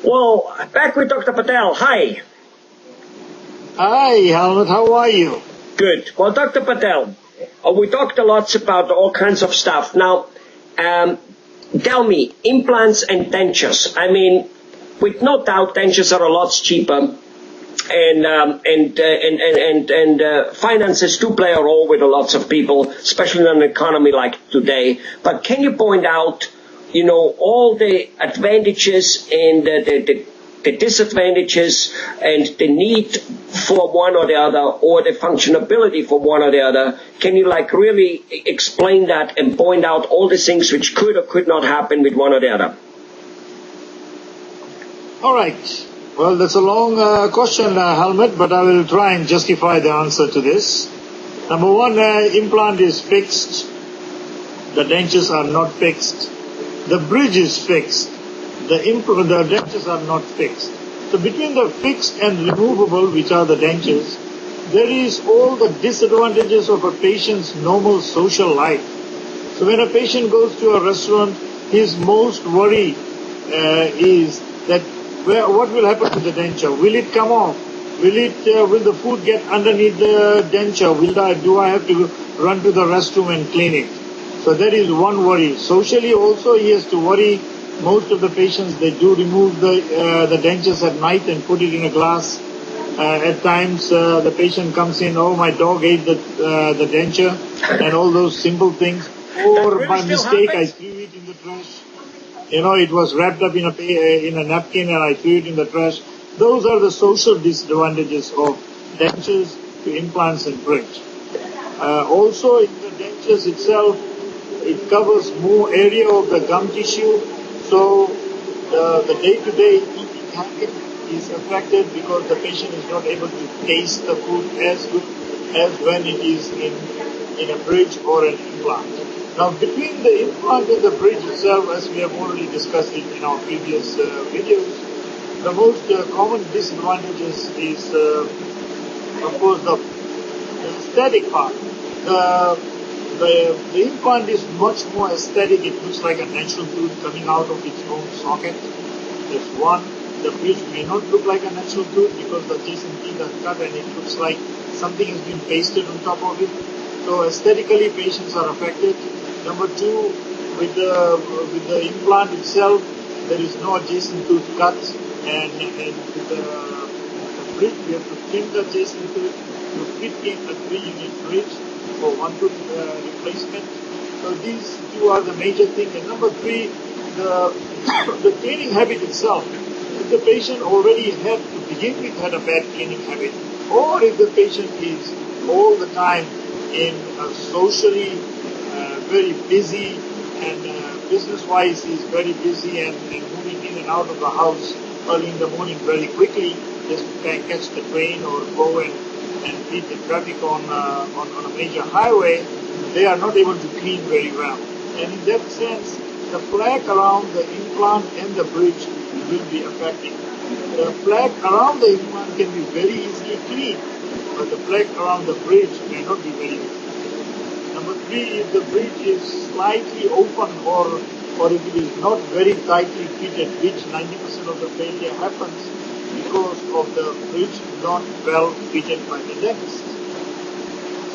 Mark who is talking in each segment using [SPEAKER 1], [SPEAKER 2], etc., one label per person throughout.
[SPEAKER 1] Well, back with Dr. Patel. Hi.
[SPEAKER 2] Hi, Helmut. How are you?
[SPEAKER 1] Good. Well, Dr. Patel, we talked a lot about all kinds of stuff. Now, tell me, implants and dentures. I mean, with no doubt, dentures are a lot cheaper, and finances do play a role with lots of people, especially in an economy like today. But can you point out, all the advantages and the disadvantages and the need for one or the other, or the functionality for one or the other? Can you really explain that and point out all the things which could or could not happen with one or the other?
[SPEAKER 2] All right. Well, that's a long question, Helmut, but I will try and justify the answer to this. Number one, implant is fixed. The dentures are not fixed. The bridge is fixed. The dentures are not fixed. So between the fixed and removable, which are the dentures, there is all the disadvantages of a patient's normal social life. So when a patient goes to a restaurant, his most worry is that what will happen to the denture? Will it come off? Will the food get underneath the denture? Do I have to run to the restroom and clean it? So that is one worry. Socially also he has to worry. Most of the patients, they do remove the dentures at night and put it in a glass. At times the patient comes in, oh, my dog ate the denture, and all those simple things. Or by mistake I threw it in the trash. It was wrapped up in a napkin and I threw it in the trash. Those are the social disadvantages of dentures to implants and bridge. Also in the dentures itself, it covers more area of the gum tissue. So the day-to-day eating habit is affected because the patient is not able to taste the food as good as when it is in a bridge or an implant. Now, between the implant and the bridge itself, as we have already discussed it in our previous videos, the most common disadvantages is, of course, the aesthetic part. The implant is much more aesthetic. It looks like a natural tooth coming out of its own socket. That's one. The bridge may not look like a natural tooth because the adjacent teeth are cut and it looks like something has been pasted on top of it. So aesthetically, patients are affected. Number two, with the implant itself, there is no adjacent tooth cut, and with the bridge, we have to trim the adjacent tooth to fit in a 3-unit bridge for one tooth replacement. So these two are the major things. And number three, the cleaning habit itself. If the patient already had a bad cleaning habit, or if the patient is all the time in a socially very busy and business-wise is very busy and moving in and out of the house early in the morning very quickly just to catch the train or go and beat the traffic on a major highway, they are not able to clean very well. And in that sense, the plaque around the implant and the bridge will be affected. The plaque around the implant can be very easily cleaned, but the plaque around the bridge may not be very easy. Number three, if the bridge is slightly open or if it is not very tightly fitted, which 90% of the failure happens because of the bridge not well fitted by the dentist.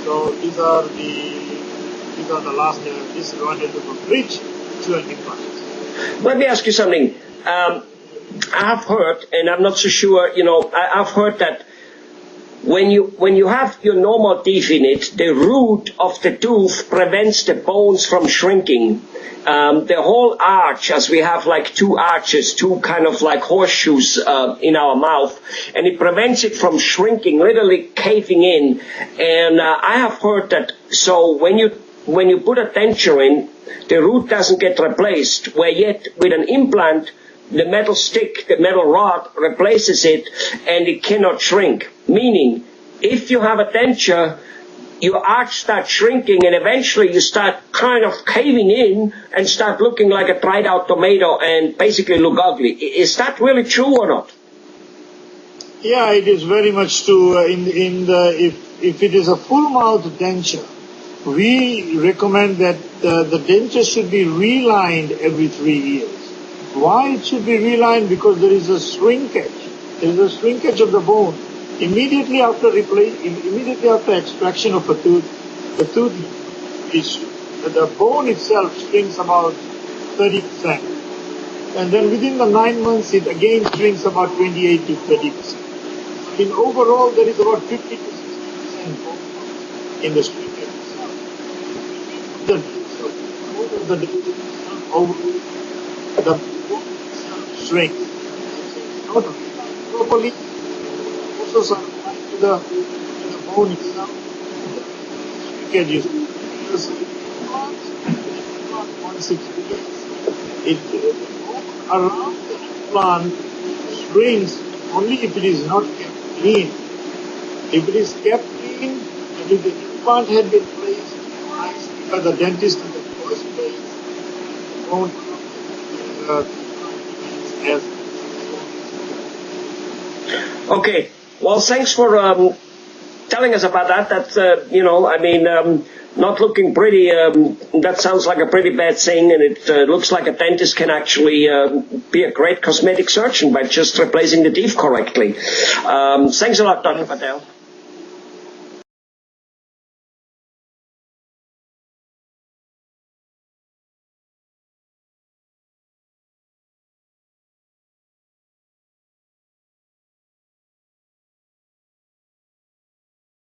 [SPEAKER 2] So these are the last disadvantages of a bridge to an implant.
[SPEAKER 1] Let me ask you something. I've heard, and I'm not so sure, I've heard that when you have your normal teeth in it, the root of the tooth prevents the bones from shrinking. The whole arch, as we have like two arches, two kind of like horseshoes in our mouth, and it prevents it from shrinking, literally caving in. And I have heard that, so when you put a denture in, the root doesn't get replaced, where yet with an implant, the metal stick, the metal rod replaces it and it cannot shrink. Meaning, if you have a denture, your arch starts shrinking and eventually you start kind of caving in and start looking like a dried out tomato and basically look ugly. Is that really true or not?
[SPEAKER 2] Yeah, it is very much true. If it is a full mouth denture, we recommend that the denture should be relined every 3 years. Why it should be realigned? Because there is a shrinkage. There is a shrinkage of the bone. Immediately after extraction of a tooth, the bone itself shrinks about 30%. And then within the 9 months, it again shrinks about 28 to 30%. In overall, there is about 50 to 60% bone in the shrinkage itself. The bone itself shrinks. Not properly, also supply to the bone itself. Shrinkage is once it around the implant shrinks only if it is not kept clean. If it is kept clean, and if the implant had been placed nicely by the dentist in the first place, it won't
[SPEAKER 1] Okay. Well, thanks for telling us about that. That's, not looking pretty, that sounds like a pretty bad thing, and it looks like a dentist can actually be a great cosmetic surgeon by just replacing the teeth correctly. Thanks a lot, Dr. Patel.